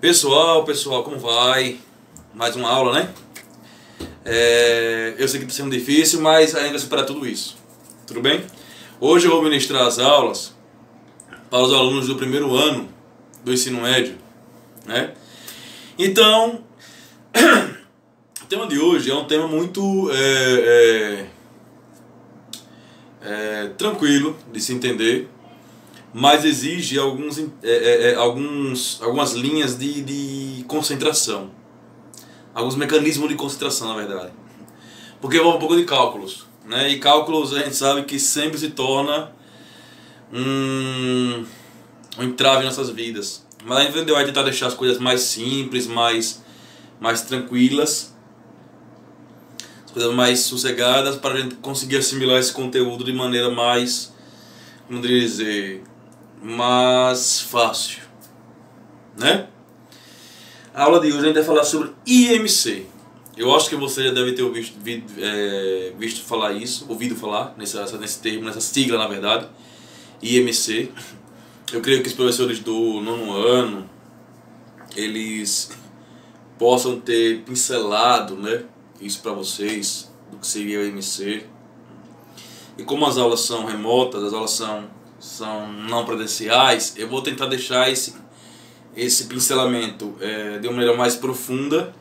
Pessoal, como vai? Mais uma aula, né? Eu sei que está sendo difícil, mas ainda superar tudo isso. Tudo bem? Hoje eu vou ministrar as aulas para os alunos do primeiro ano do ensino médio, né? Então, o tema de hoje é um tema muito tranquilo de se entender, mas exige algumas linhas de concentração, alguns mecanismos de concentração, na verdade, porque envolve um pouco de cálculos, né? E cálculos a gente sabe que sempre se torna um entrave em nossas vidas, mas a gente vai tentar deixar as coisas mais simples, mais tranquilas, as coisas mais sossegadas, para a gente conseguir assimilar esse conteúdo de maneira mais, como dizer, mais fácil, né? A aula de hoje a gente vai falar sobre IMC. Eu acho que você já deve ter visto falar isso, ouvido falar nesse termo, nessa sigla, na verdade, IMC. Eu creio que os professores do nono ano eles possam ter pincelado, né, isso para vocês, do que seria o IMC. E como as aulas são remotas, as aulas são não presenciais, eu vou tentar deixar esse pincelamento de uma maneira mais profunda,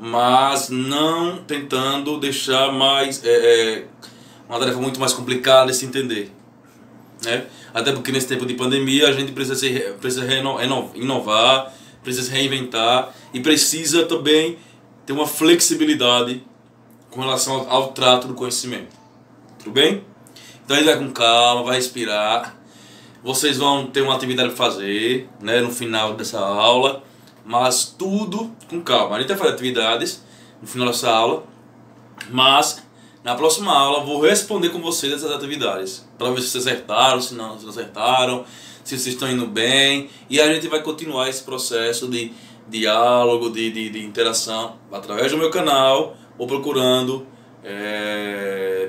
mas não tentando deixar mais uma tarefa muito mais complicada de se entender, né? Até porque nesse tempo de pandemia a gente precisa inovar, precisa se reinventar e precisa também ter uma flexibilidade com relação ao trato do conhecimento. Tudo bem? Então ele vai com calma, vai respirar. Vocês vão ter uma atividade para fazer, né, no final dessa aula, mas tudo com calma. A gente vai fazer atividades no final dessa aula, mas na próxima aula eu vou responder com vocês essas atividades, para ver se vocês acertaram, se não acertaram, se vocês estão indo bem. E a gente vai continuar esse processo de diálogo, de interação, através do meu canal ou procurando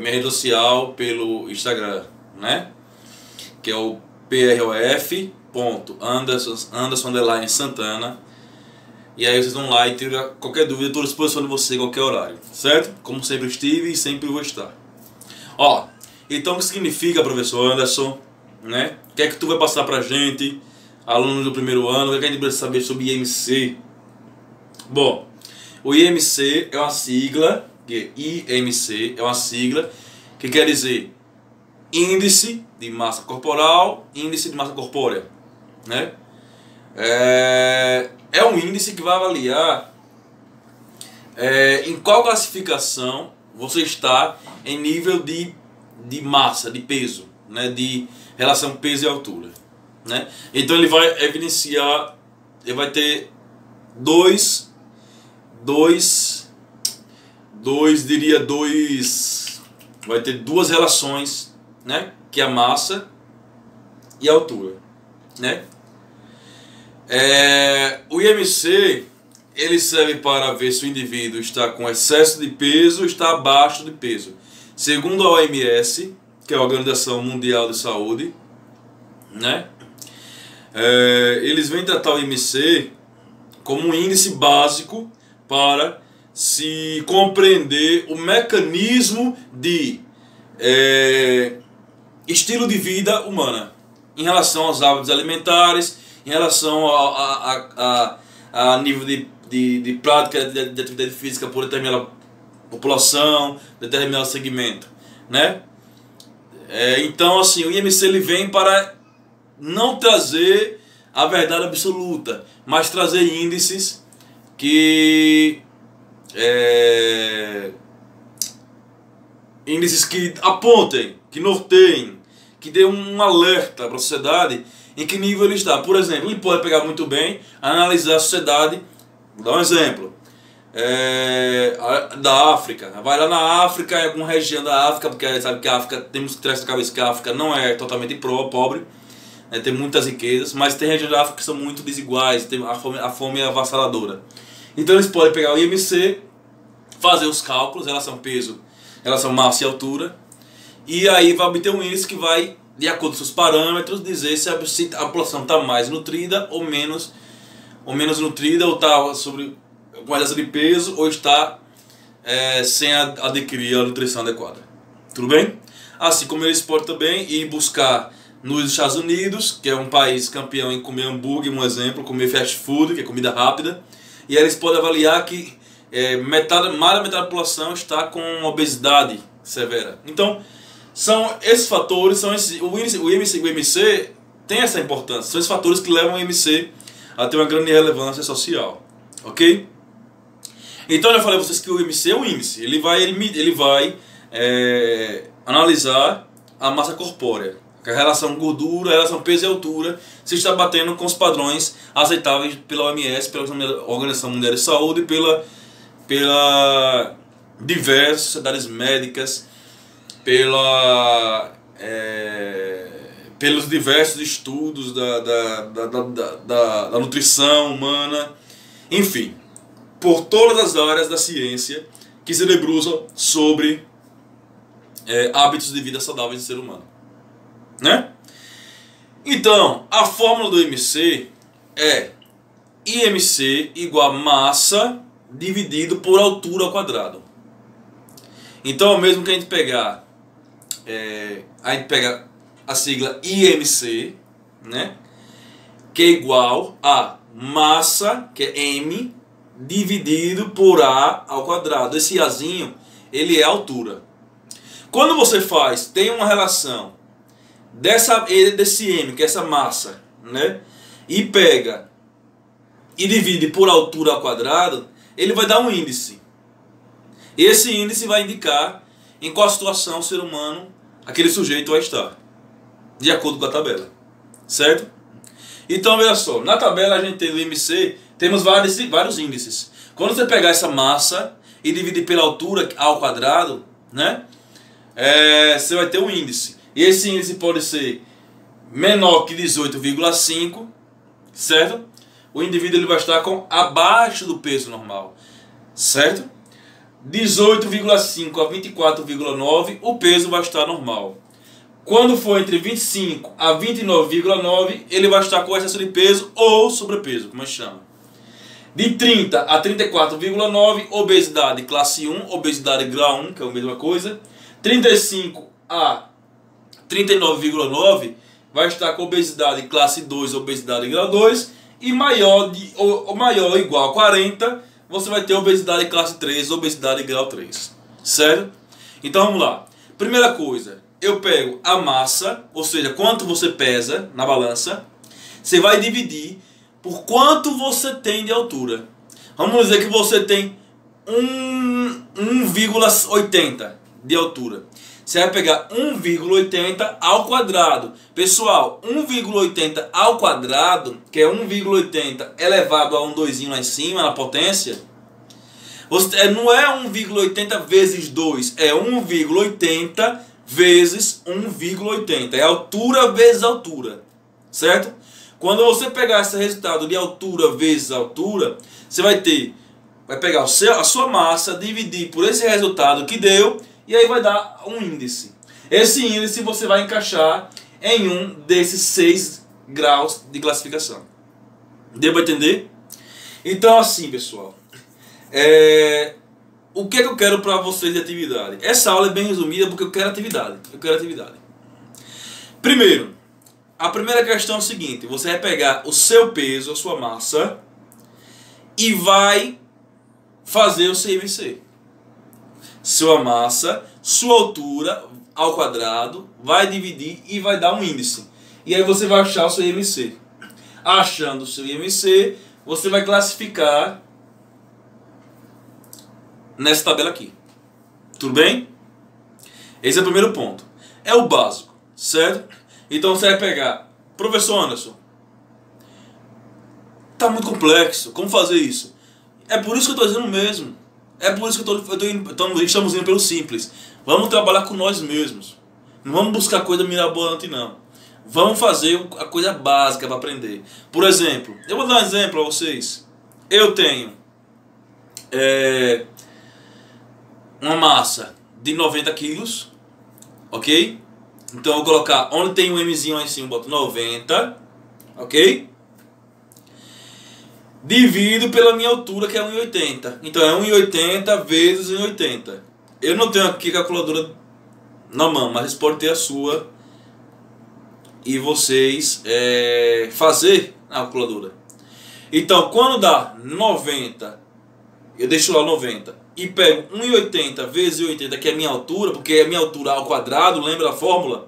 minha rede social pelo Instagram, né? Que é o prof.anderson_Santana. E aí vocês vão lá e tiram qualquer dúvida, estou à disposição de você em qualquer horário, certo? Como sempre estive e sempre vou estar. Ó, então o que significa, professor Anderson, né? O que é que tu vai passar pra gente, alunos do primeiro ano? O que é que a gente precisa saber sobre IMC? Bom, o IMC é uma sigla, que quer dizer Índice de Massa Corporal, Índice de Massa Corpórea, né? É um índice que vai avaliar em qual classificação você está em nível de massa, de peso, né? De relação peso e altura, né? Então ele vai evidenciar, ele vai ter vai ter duas relações, né? Que é a massa e a altura, né? O IMC ele serve para ver se o indivíduo está com excesso de peso ou está abaixo de peso. Segundo a OMS, que é a Organização Mundial de Saúde, né? Eles vêm tratar o IMC como um índice básico para se compreender o mecanismo de estilo de vida humana em relação aos hábitos alimentares, em relação a nível de prática de atividade física por determinada população, determinado segmento, né? Então assim, o IMC ele vem para não trazer a verdade absoluta, mas trazer índices que apontem, que norteiem, que dê um alerta para a sociedade em que nível ele está. Por exemplo, ele pode pegar muito bem, analisar a sociedade, vou dar um exemplo, da África. Vai lá na África, em alguma região da África, porque a gente sabe que a África, temos que ter essa cabeça que a África não é totalmente pobre, né, tem muitas riquezas, mas tem regiões da África que são muito desiguais, tem a fome é avassaladora. Então eles podem pegar o IMC, fazer os cálculos, relação peso, relação massa e altura, e aí vai obter um índice que vai, de acordo com seus parâmetros, dizer se a população está mais nutrida ou menos ou menos nutrida, ou está com excesso de peso, ou está sem adquirir a nutrição adequada. Tudo bem? Assim como eles podem também ir buscar nos Estados Unidos, que é um país campeão em comer hambúrguer, um exemplo, comer fast food, que é comida rápida, e aí eles podem avaliar que mais da metade da população está com obesidade severa. Então, são esses fatores, o IMC tem essa importância, são esses fatores que levam o IMC a ter uma grande relevância social, ok? Então eu já falei a vocês que o IMC é um índice, ele vai analisar a massa corpórea, a relação gordura, a relação peso e altura, se está batendo com os padrões aceitáveis pela OMS, pela Organização Mundial de Saúde, pela diversas sociedades médicas, pelos diversos estudos da nutrição humana, enfim, por todas as áreas da ciência que se debruçam sobre hábitos de vida saudáveis do ser humano, né? Então, a fórmula do IMC é IMC igual a massa dividido por altura ao quadrado. Então, mesmo que a gente pega a sigla IMC, né, que é igual a massa, que é M, dividido por A ao quadrado. Esse Azinho, ele é a altura. Quando você tem uma relação desse M, que é essa massa, né, e pega e divide por altura ao quadrado, ele vai dar um índice. Esse índice vai indicar em qual situação o ser humano, aquele sujeito, vai estar, de acordo com a tabela, certo? Então, veja só, na tabela a gente tem o IMC, temos vários índices. Quando você pegar essa massa e dividir pela altura ao quadrado, né, você vai ter um índice. E esse índice pode ser menor que 18,5, certo? O indivíduo ele vai estar abaixo do peso normal, certo? 18,5 a 24,9, o peso vai estar normal. Quando for entre 25 a 29,9, ele vai estar com excesso de peso ou sobrepeso, como a gente chama. De 30 a 34,9, obesidade classe 1, obesidade grau 1, que é a mesma coisa. 35 a 39,9 vai estar com obesidade classe 2, obesidade grau 2. E maior ou igual a 40, você vai ter obesidade classe 3, obesidade grau 3. Certo? Então vamos lá. Primeira coisa, eu pego a massa, ou seja, quanto você pesa na balança. Você vai dividir por quanto você tem de altura. Vamos dizer que você tem 1,80 de altura. Você vai pegar 1,80 ao quadrado. Pessoal, 1,80 ao quadrado, que é 1,80 elevado a um 2 lá em cima, na potência, não é 1,80 vezes 2, é 1,80 vezes 1,80. É altura vezes altura, certo? Quando você pegar esse resultado de altura vezes altura, você vai pegar a sua massa, dividir por esse resultado que deu, e aí vai dar um índice. Esse índice você vai encaixar em um desses 6 graus de classificação. Deu para entender? Então assim, pessoal, o que é que eu quero para vocês de atividade? Essa aula é bem resumida porque eu quero atividade. Primeiro, a primeira questão é o seguinte: você vai pegar o seu peso, a sua massa, e vai fazer o seu IMC. Sua massa, sua altura ao quadrado, vai dividir e vai dar um índice. E aí você vai achar o seu IMC. Achando o seu IMC, você vai classificar nessa tabela aqui. Tudo bem? Esse é o primeiro ponto. É o básico, certo? Então você vai pegar, professor Anderson, tá muito complexo, como fazer isso? É por isso que eu estou dizendo mesmo. É por isso que estamos indo pelo simples. Vamos trabalhar com nós mesmos. Não vamos buscar coisa mirabolante, não. Vamos fazer a coisa básica para aprender. Por exemplo, eu vou dar um exemplo a vocês. Eu tenho uma massa de 90 quilos, ok? Então eu vou colocar, onde tem um Mzinho lá em cima, eu boto 90, ok? divido pela minha altura, que é 1,80. Então é 1,80 vezes 1,80. Eu não tenho aqui calculadora na mão, mas vocês podem ter a sua e vocês fazer a calculadora. Então quando dá 90, eu deixo lá 90 e pego 1,80 vezes 1,80, que é a minha altura, porque é a minha altura ao quadrado, lembra a fórmula?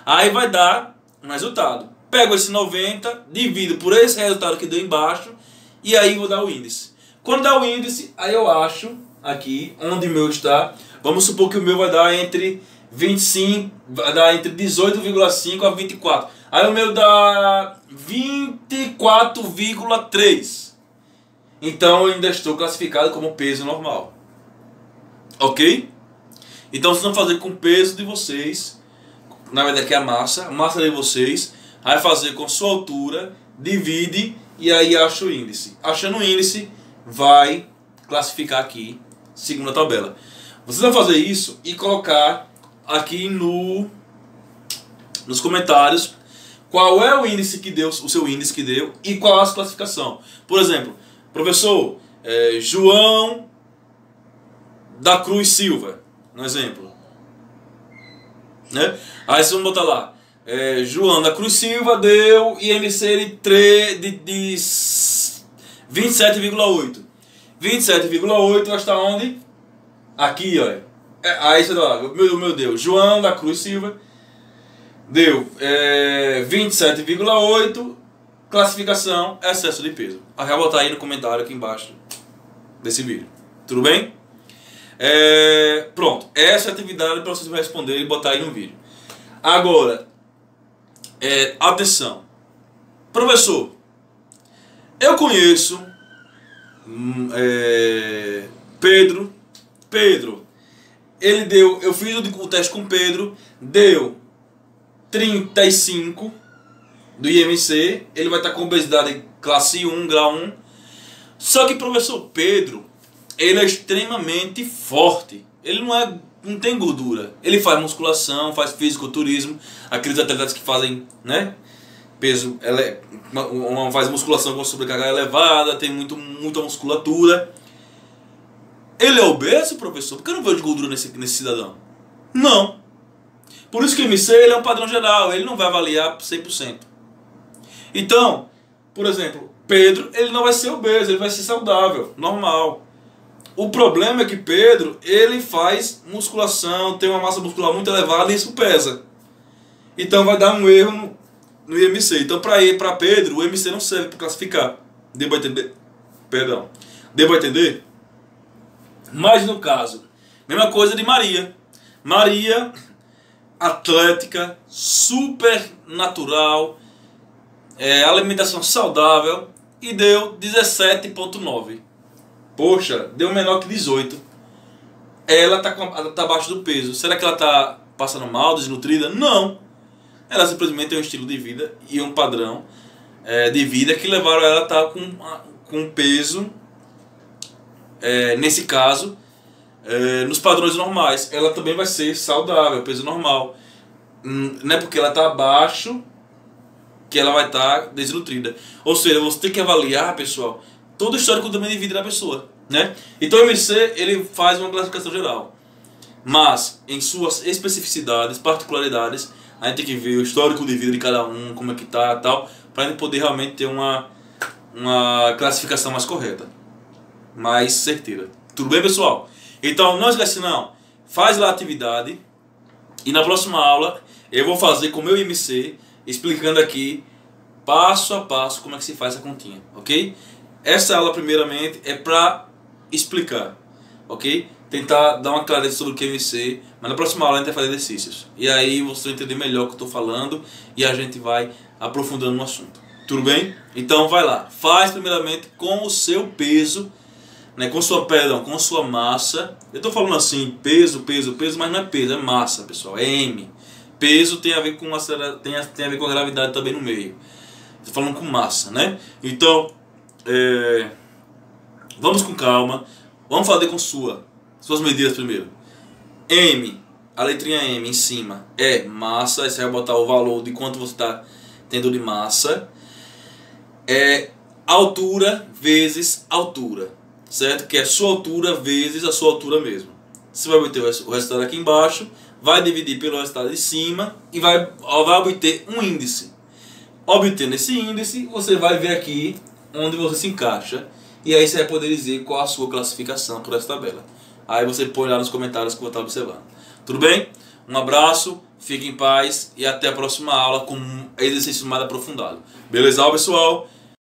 Aí vai dar um resultado. Pego esse 90, divido por esse resultado que deu embaixo, e aí vou dar o índice. Quando dá o índice, aí eu acho aqui onde o meu está. Vamos supor que o meu vai dar entre 25, vai dar entre 18,5 a 24. Aí o meu dá 24,3. Então eu ainda estou classificado como peso normal. Ok? Então vocês vão fazer com o peso de vocês, na verdade aqui é a massa de vocês, vai fazer com sua altura, divide e aí acha o índice. Achando o índice, vai classificar aqui, segundo a tabela. Vocês vão fazer isso e colocar aqui nos comentários qual é o índice que deu, o seu índice que deu e qual a sua classificação. Por exemplo, professor João da Cruz Silva, um exemplo, né? Aí vocês vão botar lá João da Cruz Silva deu IMC de 27,8. 27,8 vai estar onde? Aqui, olha. Aí você dá lá, o meu deu João da Cruz Silva deu 27,8, classificação excesso de peso. Aí vai botar aí no comentário aqui embaixo desse vídeo. Tudo bem? Pronto, essa é a atividade para vocês responder e botar aí no vídeo. Agora, atenção, professor, eu conheço Pedro, ele deu, eu fiz o teste com Pedro, deu 35 do IMC, ele vai estar com obesidade classe 1, grau 1, só que professor Pedro, ele é extremamente forte, ele não tem gordura, ele faz musculação, faz fisiculturismo, aqueles atletas que fazem, né, peso, faz musculação com sobrecarga elevada, tem muita musculatura. Ele é obeso, professor? Porque eu não vejo gordura nesse cidadão. Não. Por isso que o IMC ele é um padrão geral, ele não vai avaliar 100%. Então, por exemplo, Pedro, ele não vai ser obeso, ele vai ser saudável, normal. O problema é que Pedro, ele faz musculação, tem uma massa muscular muito elevada e isso pesa. Então vai dar um erro no IMC. Então para Pedro, o IMC não serve para classificar. Deu para entender? Perdão. Deu para entender? Mas no caso, mesma coisa de Maria. Maria, atlética, super natural, alimentação saudável e deu 17,9. Poxa, deu menor que 18. Ela tá abaixo do peso. Será que ela tá passando mal, desnutrida? Não. Ela simplesmente tem um estilo de vida e um padrão de vida que levaram ela a estar com peso, nesse caso, nos padrões normais. Ela também vai ser saudável, peso normal. Não é porque ela está abaixo que ela vai estar desnutrida. Ou seja, você tem que avaliar, pessoal, todo o histórico também de vida da pessoa, né? Então o MC ele faz uma classificação geral, mas em suas especificidades, particularidades, a gente tem que ver o histórico de vida de cada um, como é que tá, tal, para a gente poder realmente ter uma classificação mais correta, mais certeira. Tudo bem, pessoal? Então não esquece não, faz lá a atividade e na próxima aula eu vou fazer com o meu IMC, explicando aqui passo a passo como é que se faz essa continha, ok? Essa aula primeiramente é para explicar, ok? Tentar dar uma clareza sobre o que é IMC, mas na próxima aula a gente vai fazer exercícios. E aí você vai entender melhor o que eu estou falando e a gente vai aprofundando no assunto. Tudo bem? Então vai lá, faz primeiramente com o seu peso, né, com sua massa. Eu estou falando assim, peso, mas não é peso, é massa, pessoal, é M. Peso tem a ver com tem a ver com a gravidade também no meio. Estou falando com massa, né? Então, vamos com calma. Vamos fazer com suas medidas primeiro. M, a letrinha M em cima é massa. Aí você vai botar o valor de quanto você está tendo de massa. altura vezes altura, certo? Que é sua altura vezes a sua altura mesmo. Você vai obter o resultado aqui embaixo, vai dividir pelo resultado de cima e vai obter um índice. Obtendo esse índice, você vai ver aqui onde você se encaixa. E aí você vai poder dizer qual a sua classificação por essa tabela. Aí você põe lá nos comentários que eu vou estar observando. Tudo bem? Um abraço, fique em paz e até a próxima aula com um exercício mais aprofundado. Beleza, pessoal?